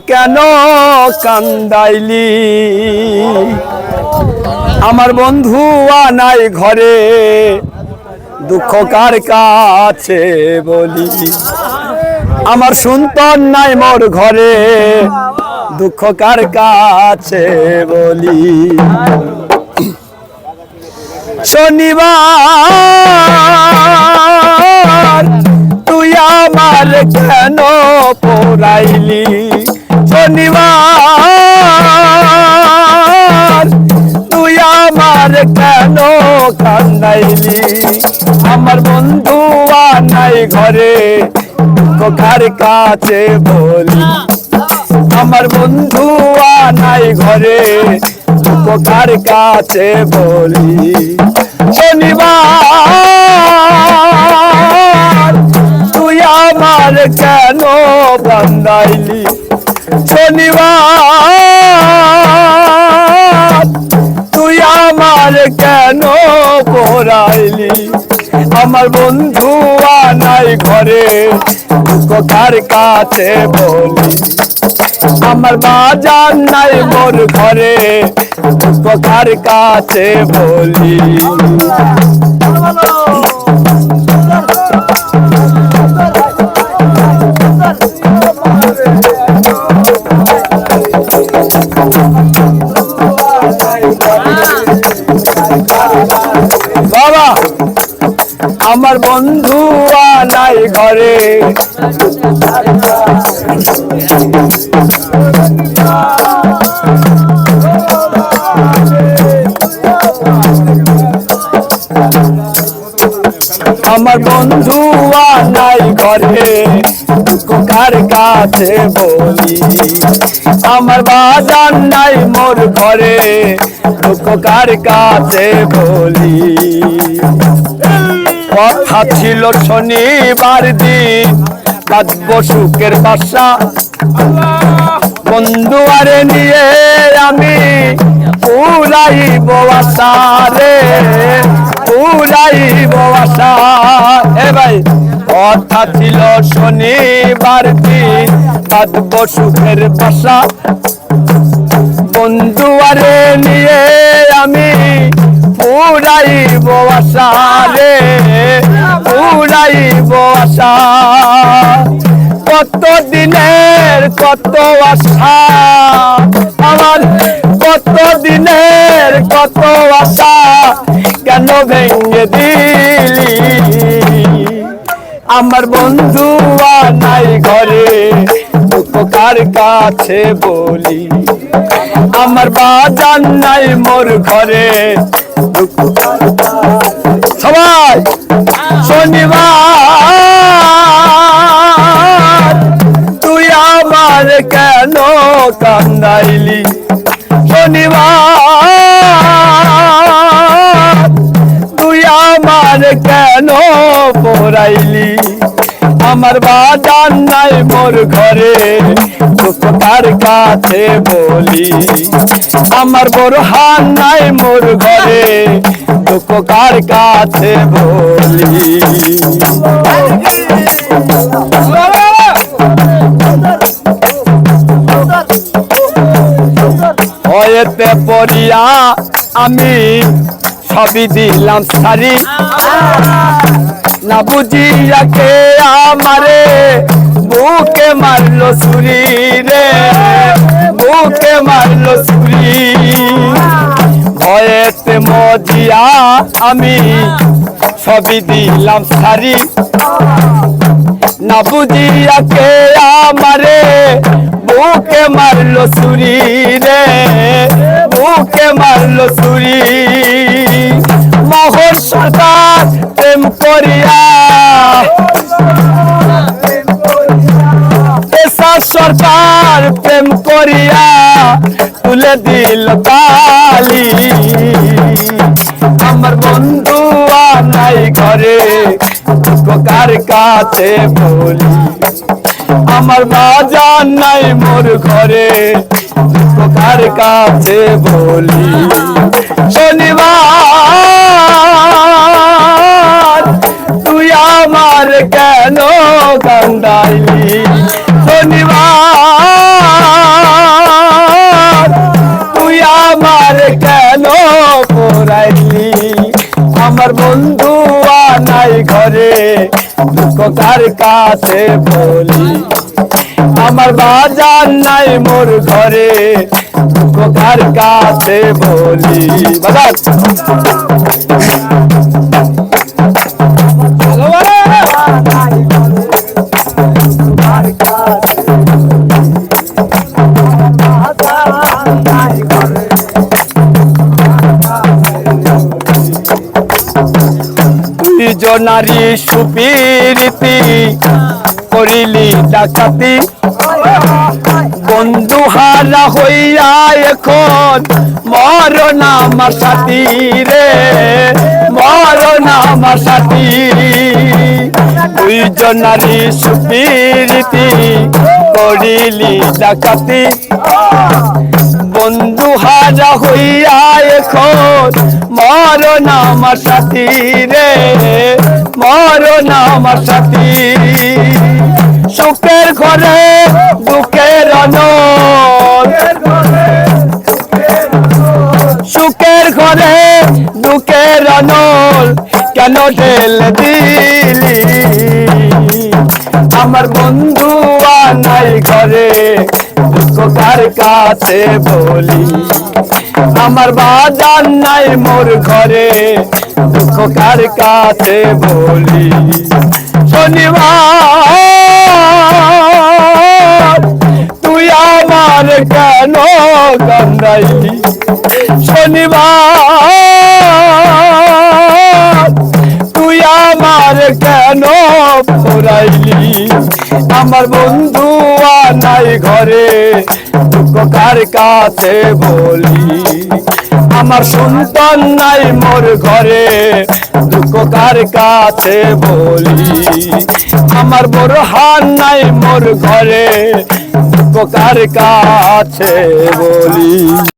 কেন কান্দাইলি আমার বন্ধু নাই ঘরে দুঃখ কার কাছে বলি আমার সন্তান নাই মোর ঘরে দুঃখ কার কাছে বলি শনিবার তুই আমার কেন পোড়াইলি শনিবার তুই আমার কেন কান্দাইলি আমার বন্ধু নাই ঘরে কার কাছে বলি আমার বন্ধু নাই ঘরে কার কাছে বলি শনিবার তুই আমার কেন বান্ধাইলি শনিবার তুই আমার কেন পোড়াইলি আমার বন্ধু নাই ঘরে কার কাছে বলি আমার বাজার নাই মোর ঘরে কার কাছে বলি বাবা আমার বন্ধু নাই ঘরে আমার বন্ধু নাই ঘরে কার কাছে বলি আমার বাজার নাই মোর ঘরে কার কাছে বলি কথা ছিল শনিবার দিন কাঁদবো সুখের বাসা বন্ধু আরে নিয়ে আমি উড়াইব আশা রে উড়াইব আশা এ ভাই কথা ছিল শনিবার দিন কাঁদবো সুখের বাসা বন্ধু আরে নিয়ে আমি উড়াইব আশা রে উড়াইব আশা কত দিনের কত আশা আমার কত দিনের কত আশা কেন ভেঙে দিলি আমার বন্ধু নাই ঘরে কার কাছে বলি আমার বাজার নাই মোর ঘরে সবাই শনিবার তুই আমার কেন কান্দাইলি শনিবার তুই আমার কেন পোড়াইলি আমার বাজার নাই মোর ঘরে কার কাছে বলি আমার বোরহান নাই মোর ঘরে কার কাছে বলি হয়েতে পড়িয়া আমি সবই দিলাম সারি না বুঝিয়া কে আমারে বুকে মারলো ছুরি রে বুকে মারলো ছুরি ভয়েতে মজিয়া আমি সবই দিলাম সারি না বুঝিয়া কে আমারে বুকে মারলো ছুরি রে বুকে মারলো ছুরি মোহন সরকার প্রেম করিয়া সরকার প্রেম করিয়া তুলে দিল তালি আমার বন্ধু নাই ঘরে কার কাছে বলি আমার বাজার নাই মোর ঘরে কার কাছে বলি শনিবার তুই আমার কেন কান্দাইলি শনিবার আমার বন্ধু নাই ঘরে দুঃখ কার কাছে বলি আমার বাজার নাই মোর ঘরে দুঃখ কার কাছে বলি বাজার জনারি সুপিরিতি করিলি ডাকাতি বন্ধু হারা হইয়া এখন মরণ আমার সাথী রে মরণ আমার সাথী দুই জনারি সুপিরিতি করিলি ডাকাতি বন্ধু হারা হইয়া এখন মরণ আমার সাথী রে মরণ আমার সাথী সুখের ঘরে দুঃখের অনল সুখের ঘরে দুঃখের অনল কেন ঢেলে দিলি আমার বন্ধু নাই ঘরে দুঃখ কার কাছে বলি আমার বাজার নাই মোর ঘরে দুঃখ কার কাছে বলি শনিবার তুই আমার কেন কান্দাইলি শনিবার তুই আমার কেন ফুরাইলি আমার বন্ধু নাই ঘরে দুঃখ কার কাছে বলি আমার সন্তান নাই মোর ঘরে দুঃখ কার কাছে বলি আমার বোরহান নাই মোর ঘরে দুঃখ কার কাছে বলি।